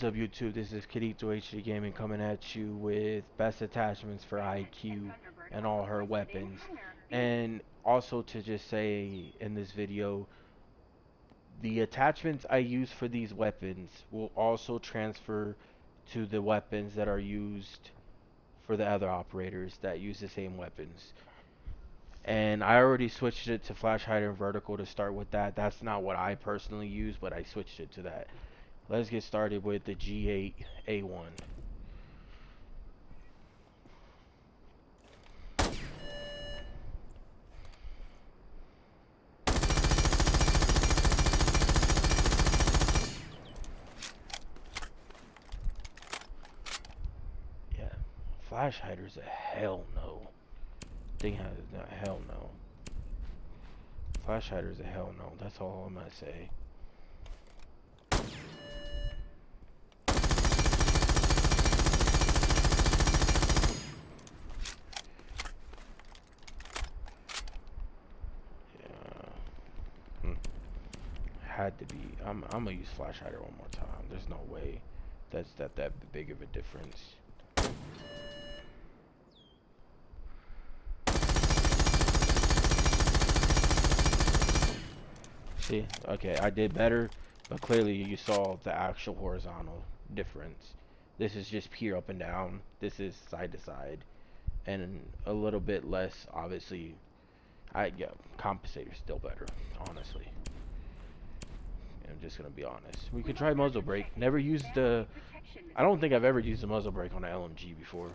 What's up YouTube, this is Kidito HD Gaming coming at you with best attachments for IQ and all her weapons. And also to just say in this video, the attachments I use for these weapons will also transfer to the weapons that are used for the other operators that use the same weapons. And I already switched it to flash hider and vertical to start with that. That's not what I personally use, but I switched it to that. Let's get started with the G8A1. Yeah, flash hider's a hell no. Thing has a hell no. Flash hider's a hell no. That's all I'm gonna say. Yeah. Had to be. I'm gonna use flash hider one more time. There's no way that's that big of a difference. See, okay, I did better, but clearly you saw the actual horizontal difference. This is just pure up and down. This is side to side, and a little bit less, obviously. Yeah, compensator's still better, honestly. I'm just gonna be honest. We could try muzzle brake. Never used the. I don't think I've ever used a muzzle brake on an LMG before,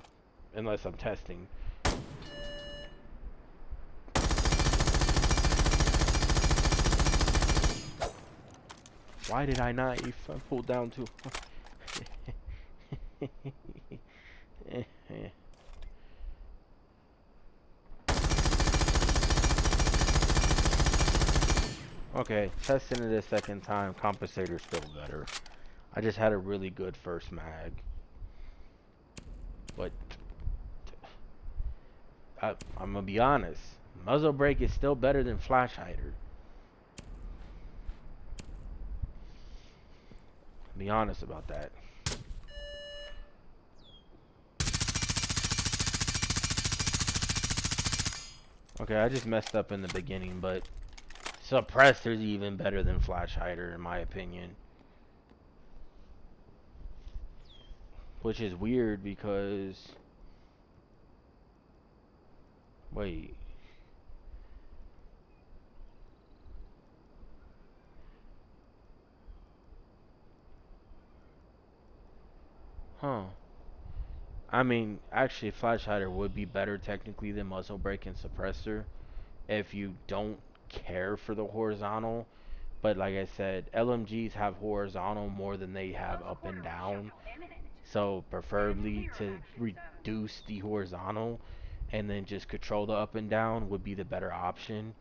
unless I'm testing. Why did I knife? I pulled down too. Okay, testing it a second time. Compensator's still better. I just had a really good first mag. But I'm gonna be honest. Muzzle brake is still better than flash hider. Be honest about that. Okay, I just messed up in the beginning, but suppressor's even better than flash hider in my opinion. Which is weird because wait. Huh. I mean, actually flash hider would be better technically than muzzle brake and suppressor if you don't care for the horizontal. But like I said, LMGs have horizontal more than they have up and down. So preferably to reduce the horizontal and then just control the up and down would be the better option.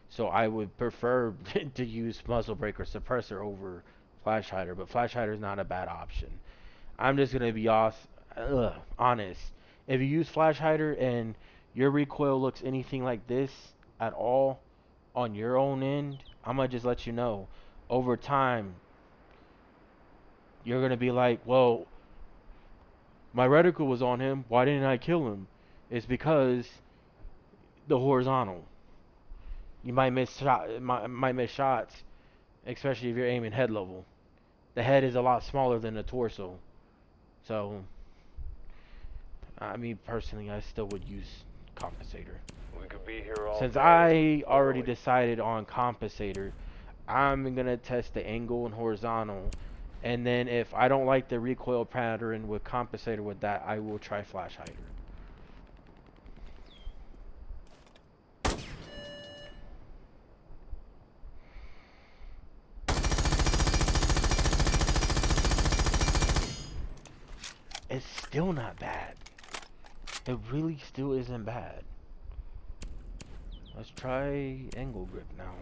So I would prefer to use muzzle brake or suppressor over flash hider, but flash hider is not a bad option. I'm just gonna be honest. If you use flash hider and your recoil looks anything like this at all on your own end, I'm gonna just let you know. Over time, you're gonna be like, well, my reticle was on him. Why didn't I kill him? It's because the horizontal. You might might miss shots, especially if you're aiming head level. The head is a lot smaller than the torso, so I mean personally, I still would use compensator. We could be here all Since day. I already decided on compensator, I'm gonna test the angle and horizontal, and then if I don't like the recoil pattern with compensator with that, I will try flash hider. It's still not bad. It really still isn't bad. Let's try angle grip now.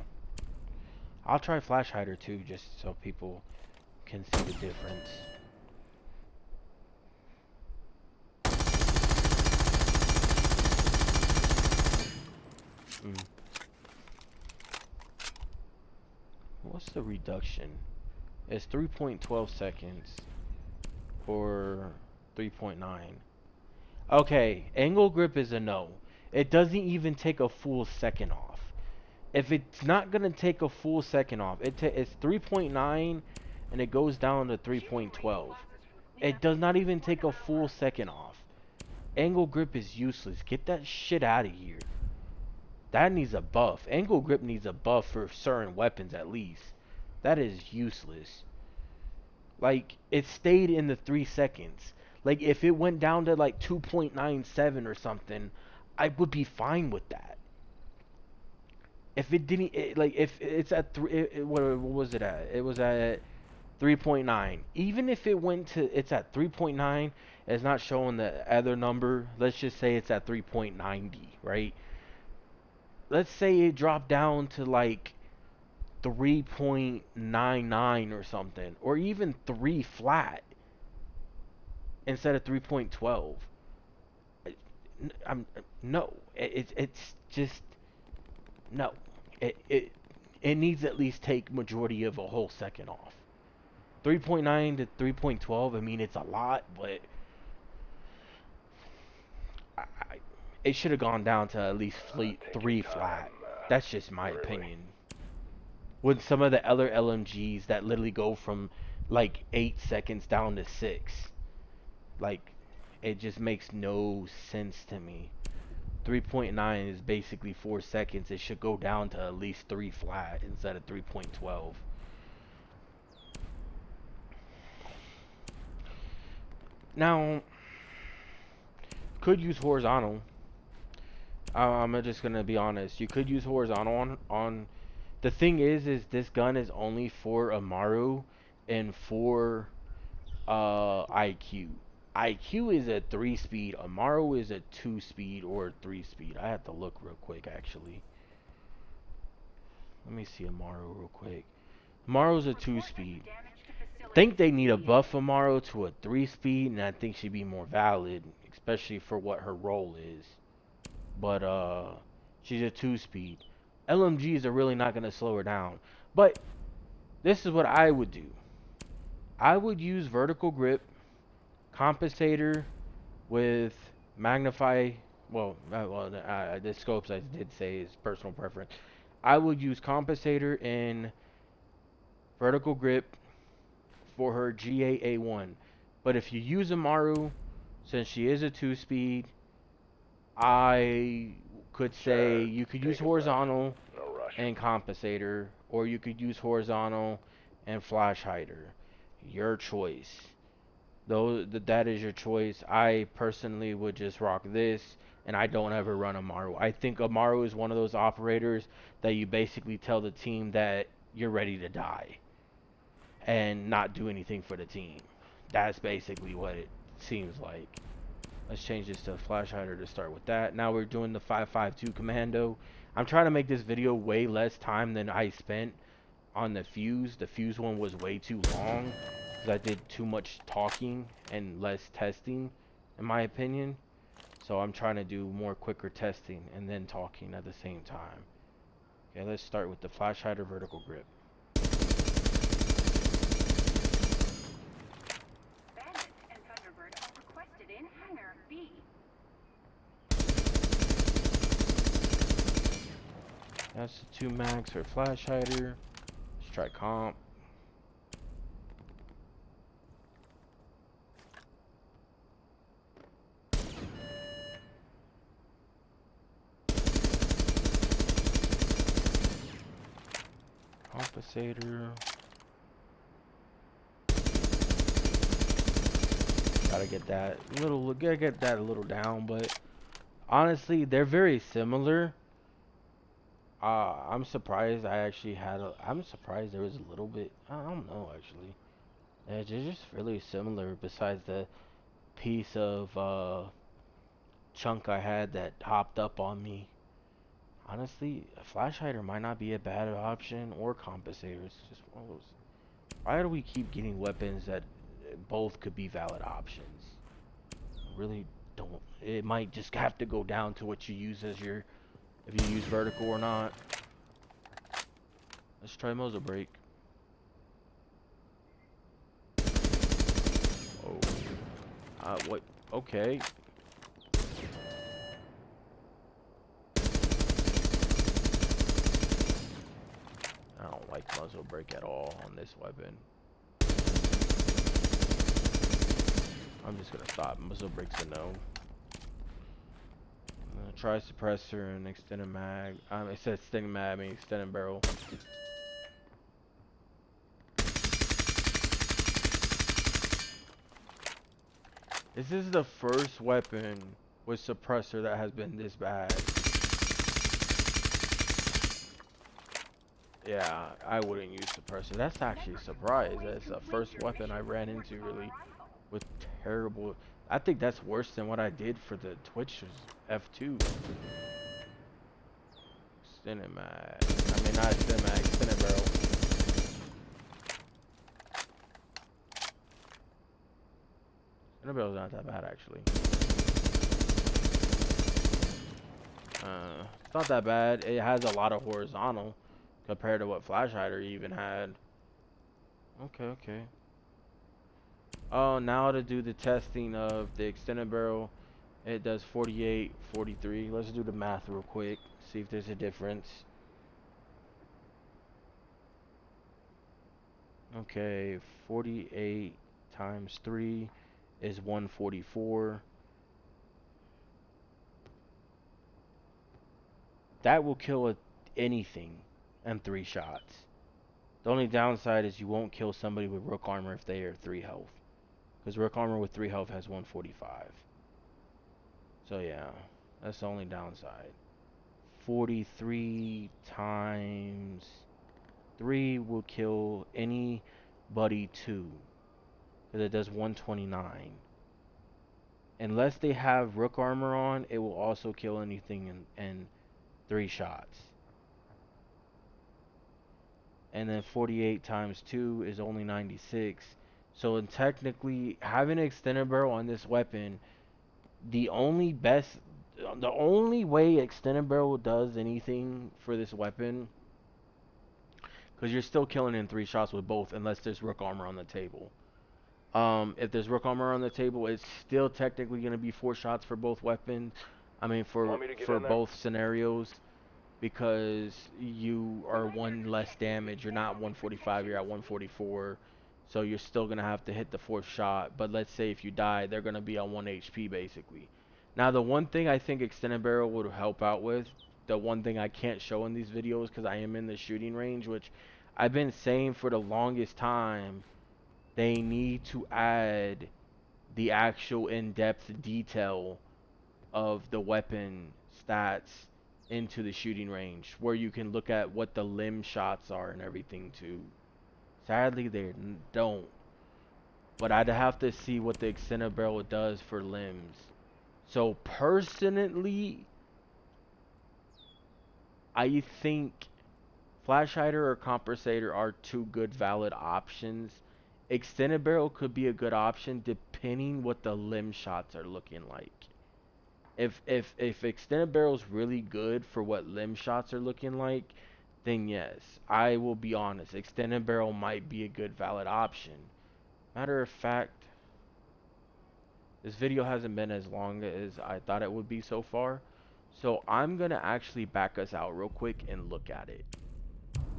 I'll try flash hider too, just so people can see the difference. What's the reduction? It's 3.12 seconds. or 3.9. Okay, angle grip is a no. It doesn't even take a full second off. If it's not gonna take a full second off, it's 3.9 and it goes down to 3.12. It does not even take a full second off. Angle grip is useless. Get that shit out of here. That needs a buff. Angle grip needs a buff for certain weapons at least. That is useless. Like, it stayed in the 3 seconds. Like, if it went down to like 2.97 or something, I would be fine with that. If it didn't, like, if it's at 3, what was it at? It was at 3.9. Even if it went to, it's at 3.9, it's not showing the other number. Let's just say it's at 3.90, right? Let's say it dropped down to like 3.99 or something, or even 3 flat instead of 3.12. I'm no, it's just no. It needs at least take majority of a whole second off. 3.9 to 3.12. I mean, it's a lot, but I, it should have gone down to at least 3 flat. That's just my opinion. With some of the other LMGs that literally go from like 8 seconds down to 6. Like, it just makes no sense to me. 3.9 is basically 4 seconds. It should go down to at least 3 flat instead of 3.12. Now, could use horizontal. I'm just gonna be honest. You could use horizontal on. The thing is this gun is only for Amaru and for IQ. IQ is a 3-speed. Amaru is a 2-speed or 3-speed. I have to look real quick actually. Let me see Amaru real quick. Amaru's a 2-speed. Think they need a buff Amaru to a 3-speed, and I think she'd be more valid, especially for what her role is. But she's a 2-speed. LMGs are really not gonna slow her down. But this is what I would do. I would use vertical grip, compensator with magnify. Well, the scopes I did say is personal preference. I would use compensator and vertical grip for her GAA1. But if you use Amaru, since she is a 2-speed, I could say you could use horizontal and compensator, or you could use horizontal and flash hider. Your choice. Though that is your choice. I personally would just rock this, and I don't ever run Amaru. I think Amaru is one of those operators that you basically tell the team that you're ready to die and not do anything for the team. That's basically what it seems like. Let's change this to flash hider to start with that. Now we're doing the 5.52 commando. I'm trying to make this video way less time than I spent on the fuse. The fuse one was way too long because I did too much talking and less testing, in my opinion. So I'm trying to do more quicker testing and then talking at the same time. Okay, let's start with the flash hider vertical grip. Bandit and Thunderbird are requested in hangar B. That's the 2 max for flash hider. Let's try comp. Compensator. Gotta get that a little down, but honestly, they're very similar. I'm surprised I'm surprised there was a little bit, I don't know actually. They're just really similar besides the piece of chunk I had that hopped up on me. Honestly, a flash hider might not be a bad option, or compensator. It's just one of those. Why do we keep getting weapons that both could be valid options? I really don't. It might just have to go down to what you use as your, if you use vertical or not. Let's try muzzle brake. Oh. What? Okay. I don't like muzzle brake at all on this weapon. I'm just gonna stop. Muzzle brake's a no. Try suppressor and extended mag. It says extended mag, I mean extended barrel. This is the first weapon with suppressor that has been this bad. Yeah, I wouldn't use suppressor. That's actually a surprise. That's the first weapon I ran into really with terrible. I think that's worse than what I did for the Twitch's F2. Extended mag. I mean, not extended mag, extended barrel. Extended barrel's not that bad actually. It's not that bad. It has a lot of horizontal compared to what Flash Hider even had. Okay. Oh, now to do the testing of the extended barrel, it does 48, 43. Let's do the math real quick, see if there's a difference. Okay, 48 times 3 is 144. That will kill anything in 3 shots. The only downside is you won't kill somebody with Rook Armor if they are 3 health. Because Rook Armor with 3 health has 145. So yeah, that's the only downside. 43 times 3 will kill anybody 2. Because it does 129. Unless they have Rook Armor on, it will also kill anything in 3 shots. And then 48 times 2 is only 96. So technically, having an extended barrel on this weapon, the only way extended barrel does anything for this weapon, because you're still killing in 3 shots with both, unless there's Rook Armor on the table. If there's Rook Armor on the table, it's still technically going to be 4 shots for both weapons. I mean, for both scenarios, because you are 1 less damage. You're not 145, you're at 144. So you're still going to have to hit the 4th shot. But let's say if you die, they're going to be on 1 HP basically. Now, the one thing I think extended barrel would help out with, the one thing I can't show in these videos because I am in the shooting range, which I've been saying for the longest time, they need to add the actual in-depth detail of the weapon stats into the shooting range, where you can look at what the limb shots are and everything too. Sadly, they don't. But I'd have to see what the extended barrel does for limbs. So personally, I think Flash Hider or Compensator are 2 good valid options. Extended barrel could be a good option depending what the limb shots are looking like. If extended barrel's really good for what limb shots are looking like, then yes, I will be honest, extended barrel might be a good valid option. Matter of fact, this video hasn't been as long as I thought it would be so far, so I'm gonna actually back us out real quick and look at it.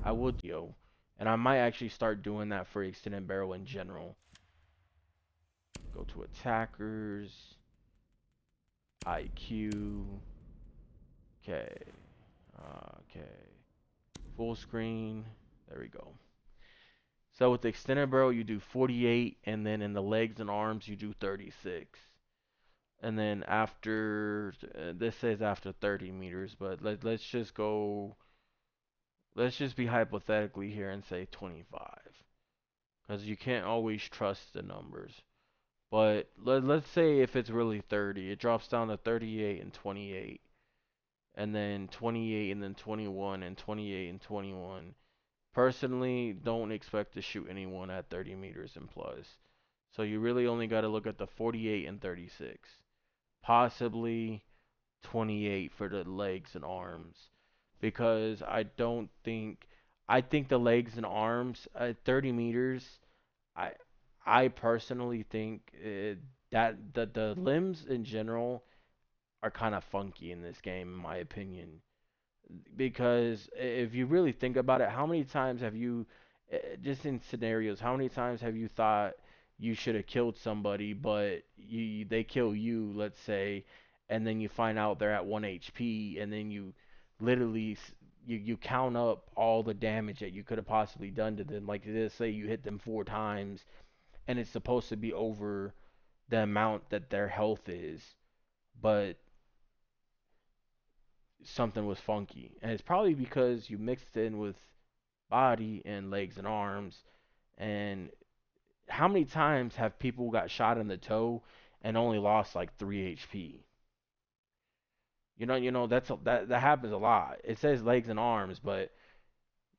I will do, and I might actually start doing that for extended barrel in general. Go to attackers, IQ, okay. Full screen. There we go. So with the extended barrel, you do 48, and then in the legs and arms, you do 36. And then after, this says after 30 meters, but let's just go, let's just be hypothetically here and say 25. Because you can't always trust the numbers. But let's say if it's really 30, it drops down to 38 and 28. And then 28 and then 21 and 28 and 21. Personally, don't expect to shoot anyone at 30 meters and plus. So you really only got to look at the 48 and 36. Possibly 28 for the legs and arms. Because I think the legs and arms at 30 meters, I I personally think that the limbs in general are kind of funky in this game, in my opinion. Because if you really think about it, how many times have you, just in scenarios, how many times have you thought you should have killed somebody, but they kill you, let's say, and then you find out they're at 1 HP, and then you literally you count up all the damage that you could have possibly done to them. Like, let's say you hit them 4 times, and it's supposed to be over the amount that their health is, but something was funky. And it's probably because you mixed in with body and legs and arms. And how many times have people got shot in the toe and only lost like 3 HP? That happens a lot. It says legs and arms, but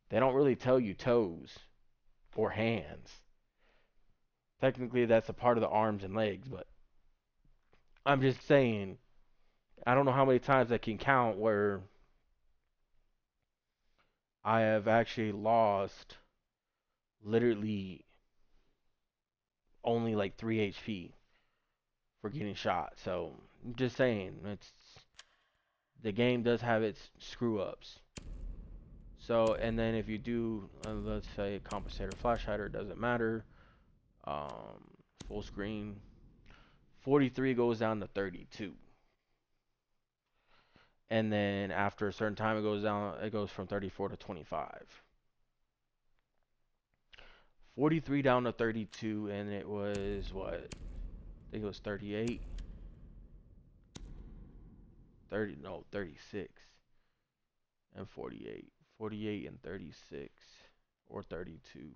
they don't really tell you toes or hands. Technically, that's a part of the arms and legs, but I'm just saying, I don't know how many times I can count where I have actually lost literally only like 3 HP for getting shot. So I'm just saying, the game does have its screw ups. So, and then if you do, let's say compensator flash hider, doesn't matter. Um, Full screen, 43 goes down to 32. And then after a certain time, it goes from 34 to 25. 43 down to 32, and it was what? I think it was 38. 36 and 48. 48 and 36 or 32.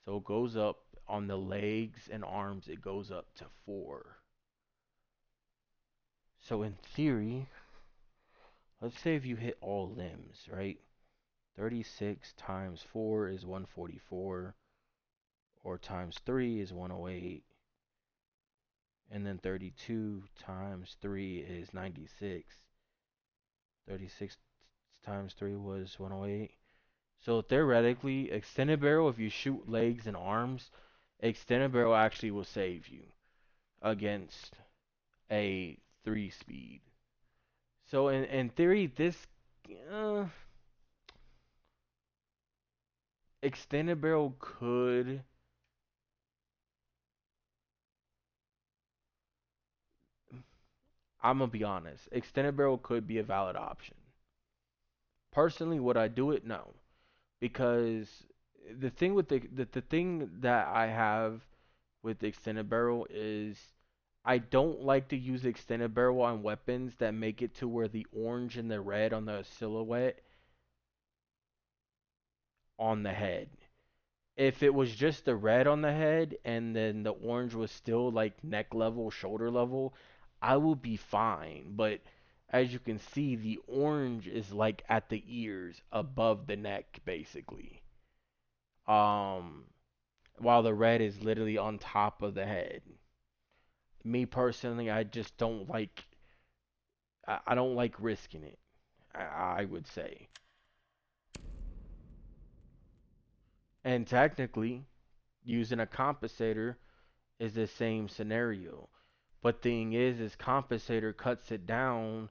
So it goes up on the legs and arms, it goes up to 4. So in theory, let's say if you hit all limbs, right? 36 times 4 is 144, or times 3 is 108, and then 32 times 3 is 96. 36 times 3 was 108. So theoretically, extended barrel, if you shoot legs and arms, extended barrel actually will save you against a 3 speed. So in theory, this uh, extended barrel could, I'm gonna be honest, extended barrel could be a valid option. Personally, would I do it? No, because the thing with the thing that I have with the extended barrel is I don't like to use extended barrel on weapons that make it to where the orange and the red on the silhouette on the head. If it was just the red on the head and then the orange was still like neck level, shoulder level, I would be fine. But as you can see, the orange is like at the ears, above the neck, basically. Um, while the red is literally on top of the head. Me personally, I just don't like. I don't like risking it. I would say. And technically, using a compensator is the same scenario. But thing is compensator cuts it down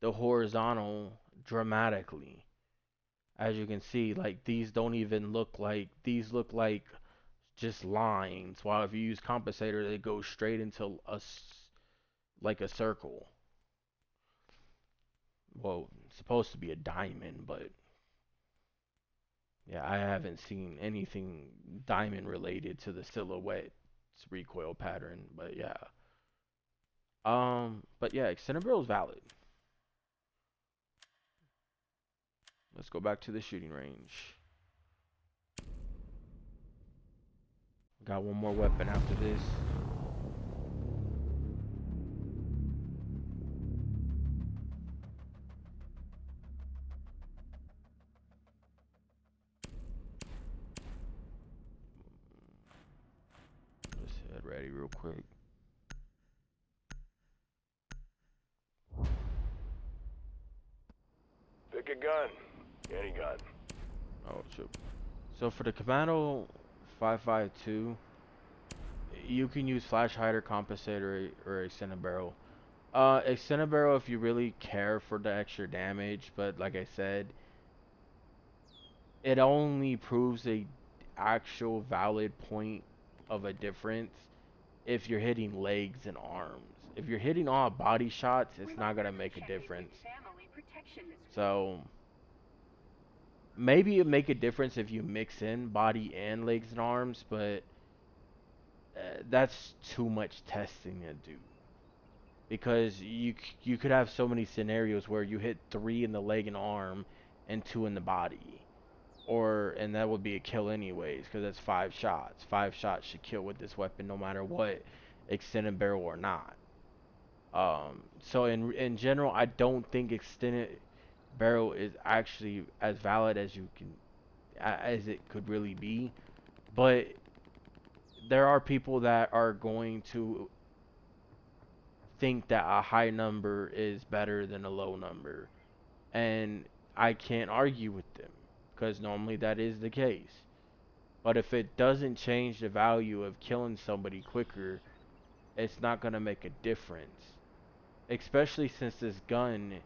the horizontal dramatically. As you can see, like these don't even look like, these look like just lines. While if you use compensator, they go straight into like a circle. Well, it's supposed to be a diamond, but yeah, I haven't seen anything diamond related to the silhouette recoil pattern, but yeah. But yeah, extended barrel is valid. Let's go back to the shooting range. Got one more weapon after this. Let's head ready real quick. Pick a gun. Any gun. Oh, shoot. So for the Commando 552, you can use flash hider, compensator, or extended barrel. Extended barrel if you really care for the extra damage, but like I said, it only proves a actual valid point of a difference if you're hitting legs and arms. If you're hitting all body shots, it's not gonna make a difference. Family protection this week. So maybe it make a difference if you mix in body and legs and arms, but that's too much testing to do. Because you could have so many scenarios where you hit 3 in the leg and arm and 2 in the body, and that would be a kill anyways, because that's 5 shots. 5 shots should kill with this weapon no matter what, extended barrel or not. So in general, I don't think extended barrel is actually as valid as as it could really be, but there are people that are going to think that a high number is better than a low number, and I can't argue with them because normally that is the case. But if it doesn't change the value of killing somebody quicker, it's not going to make a difference, especially since this gun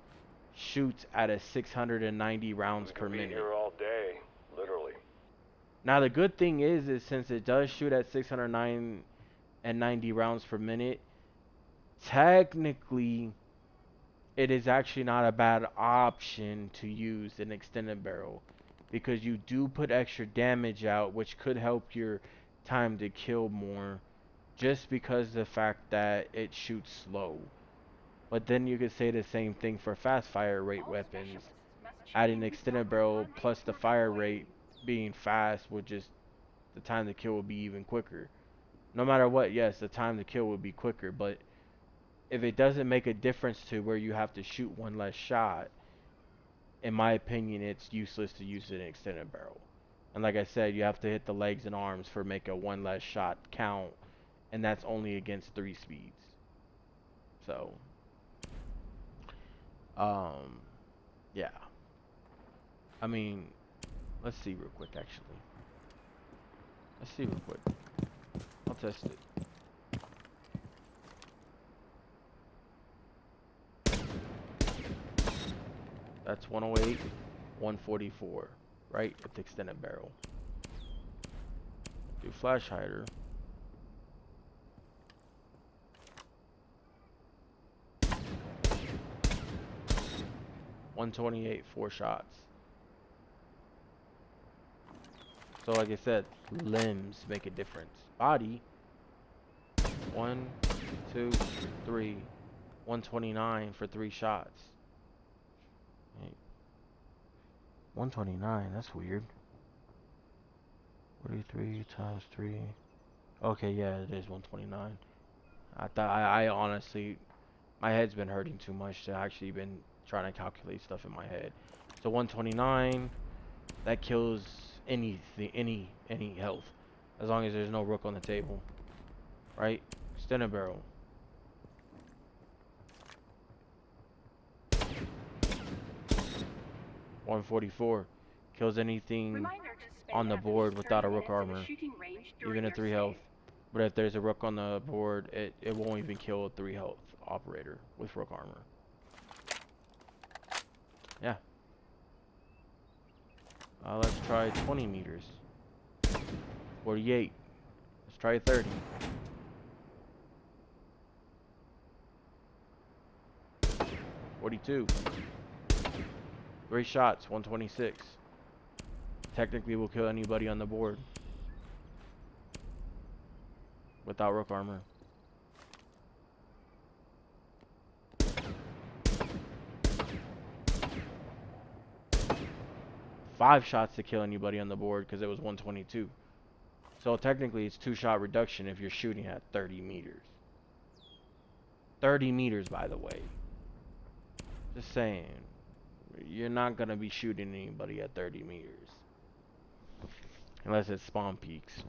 shoots at a 690 rounds per Be minute. here all day, literally. Now the good thing is since it does shoot at 690 rounds per minute, technically it is actually not a bad option to use an extended barrel, because you do put extra damage out, which could help your time to kill more, just because of the fact that it shoots slow. But then you could say the same thing for fast fire rate weapons. Adding extended barrel plus the fire rate being fast would just, the time to kill would be even quicker. No matter what, yes, the time to kill would be quicker, but if it doesn't make a difference to where you have to shoot one less shot, in my opinion, it's useless to use an extended barrel. And like I said, you have to hit the legs and arms for make a one less shot count, and that's only against 3 speeds. So, yeah. I mean, let's see real quick, actually. Let's see real quick. I'll test it. That's 108, 144, right? With the extended barrel. Do flash hider. $128, 4 shots. So like I said, limbs make a difference. Body, 1, 2, 3, 129 for 3 shots. 129, that's weird. 43 times 3. Okay, yeah, it is 129. I honestly, my head's been hurting too much to actually been trying to calculate stuff in my head. So 129, that kills anything, any health, as long as there's no rook on the table, right? Extended barrel. $144 kills anything on the board without a rook armor, even at 3 health. But if there's a rook on the board, it won't even kill a 3 health operator with rook armor. Yeah. Let's try 20 meters. 48. Let's try 30. 42. 3 shots, 126. Technically will kill anybody on the board without rook armor. 5 shots to kill anybody on the board because it was 122. So technically it's 2-shot reduction if you're shooting at 30 meters. 30 meters, by the way. Just saying. You're not going to be shooting anybody at 30 meters. Unless it's spawn peaks.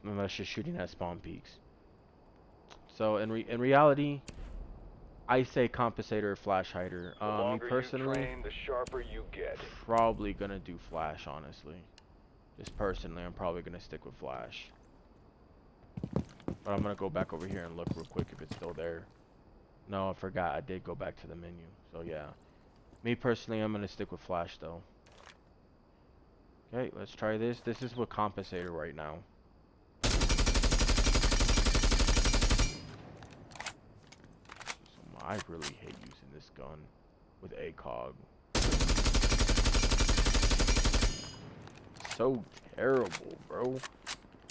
Unless you're shooting at spawn peaks. So in reality, I say compensator or flash hider. The Me longer personally, you train, the sharper you get. probably gonna do flash, honestly. Just personally, I'm probably gonna stick with flash. But I'm gonna go back over here and look real quick if it's still there. No, I forgot. I did go back to the menu. So yeah. Me personally, I'm gonna stick with flash though. Okay, let's try this. This is with compensator right now. I really hate using this gun with ACOG. So terrible, bro.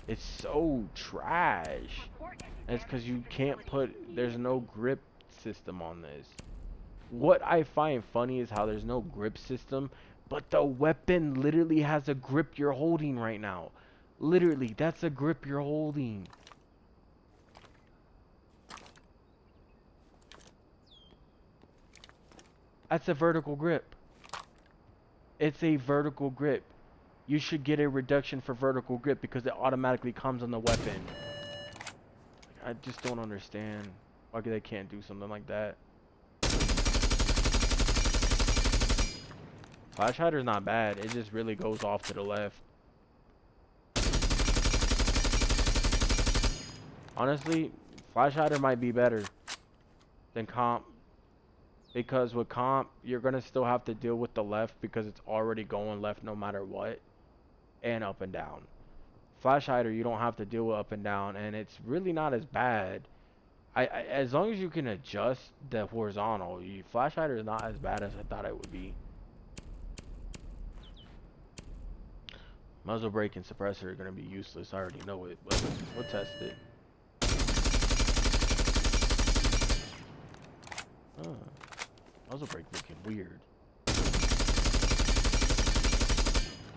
It's so trash. And it's because you can't put, there's no grip system on this. What I find funny is how there's no grip system, but the weapon literally has a grip you're holding right now. Literally, that's a grip you're holding. That's a vertical grip. It's a vertical grip. You should get a reduction for vertical grip because it automatically comes on the weapon. I just don't understand why they can't do something like that. Flash hider's not bad. It just really goes off to the left. Honestly, flash hider might be better than comp. Because with comp, you're going to still have to deal with the left because it's already going left no matter what. And up and down. Flash hider, you don't have to deal with up and down. And it's really not as bad. As long as you can adjust the horizontal, flash hider is not as bad as I thought it would be. Muzzle brake and suppressor are going to be useless. I already know it, but we'll test it. Muzzle brake looking weird.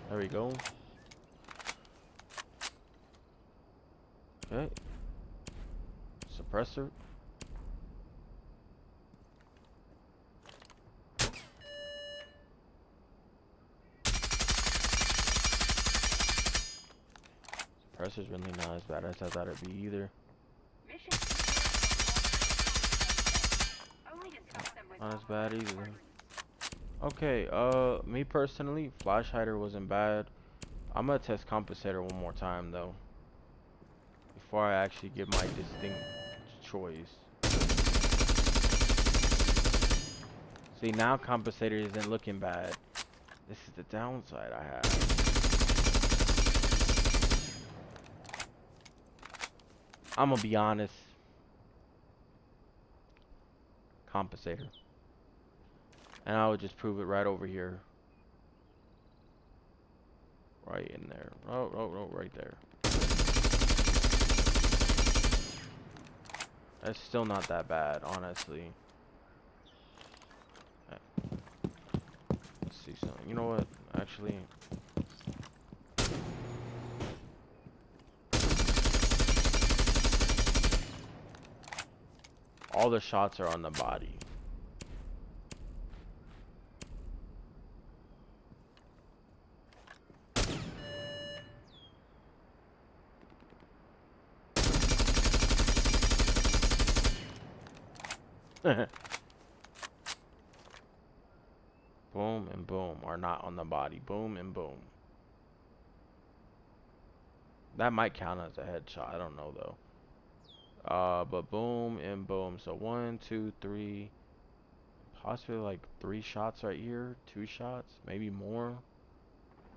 There we go. Okay. Suppressor. Suppressor's really not as bad as I thought it'd be either. Not as bad either. Okay, me personally, flash hider wasn't bad. I'm gonna test compensator one more time though, before I actually give my distinct choice. See, now compensator isn't looking bad. This is the downside I have. I'm gonna be honest. Compensator. And I would just prove it right over here. Right in there. Oh, right there. That's still not that bad, honestly. Let's see something. You know what? Actually, all the shots are on the body. Boom and boom are not on the body. Boom and boom. That might count as a headshot. I don't know though. But boom and boom. So 1, 2, 3, possibly like 3 shots right here. 2 shots, maybe more.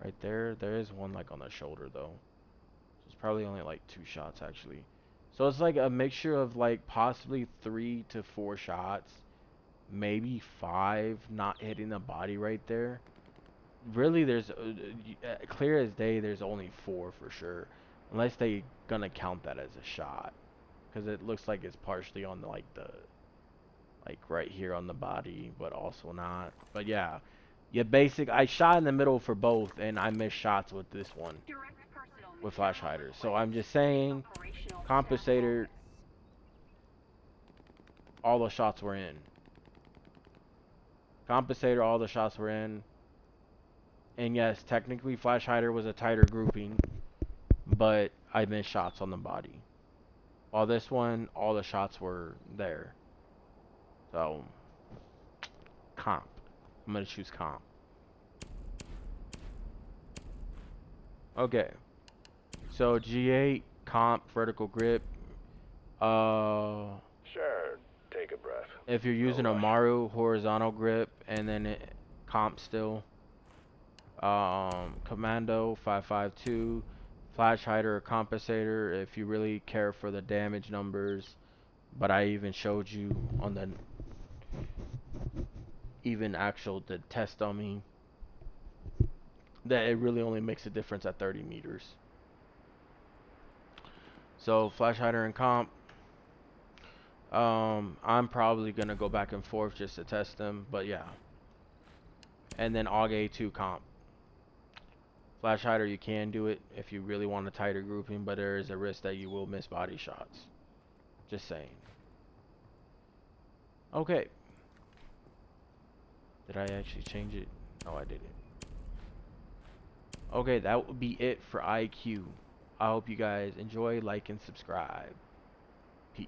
Right there. There is one like on the shoulder though. So it's probably only like 2 shots actually. So it's like a mixture of like possibly 3 to 4 shots. Maybe 5 not hitting the body right there. Really, there's clear as day. There's only 4 for sure, unless they gonna count that as a shot, because it looks like it's partially on the, like right here on the body, but also not. But yeah, I shot in the middle for both, and I missed shots with this one with flash hider. So I'm just saying, compensator, all the shots were in. Compensator, all the shots were in. And yes, technically flash hider was a tighter grouping, but I missed shots on the body. While this one, all the shots were there. So, comp. I'm gonna choose comp. Okay. So G8 comp vertical grip. Sure, take a breath. If you're No using a rush. Maru horizontal grip and then comp still. Commando 552. Flash hider or compensator if you really care for the damage numbers. But I even showed you on the the test dummy that it really only makes a difference at 30 meters. So flash hider and comp. I'm probably gonna go back and forth just to test them, but yeah. And then AUG A2 comp. Flash hider, you can do it if you really want a tighter grouping, but there is a risk that you will miss body shots. Just saying. Okay. Did I actually change it? No, I didn't. Okay, that would be it for IQ. I hope you guys enjoy, like, and subscribe. Peace.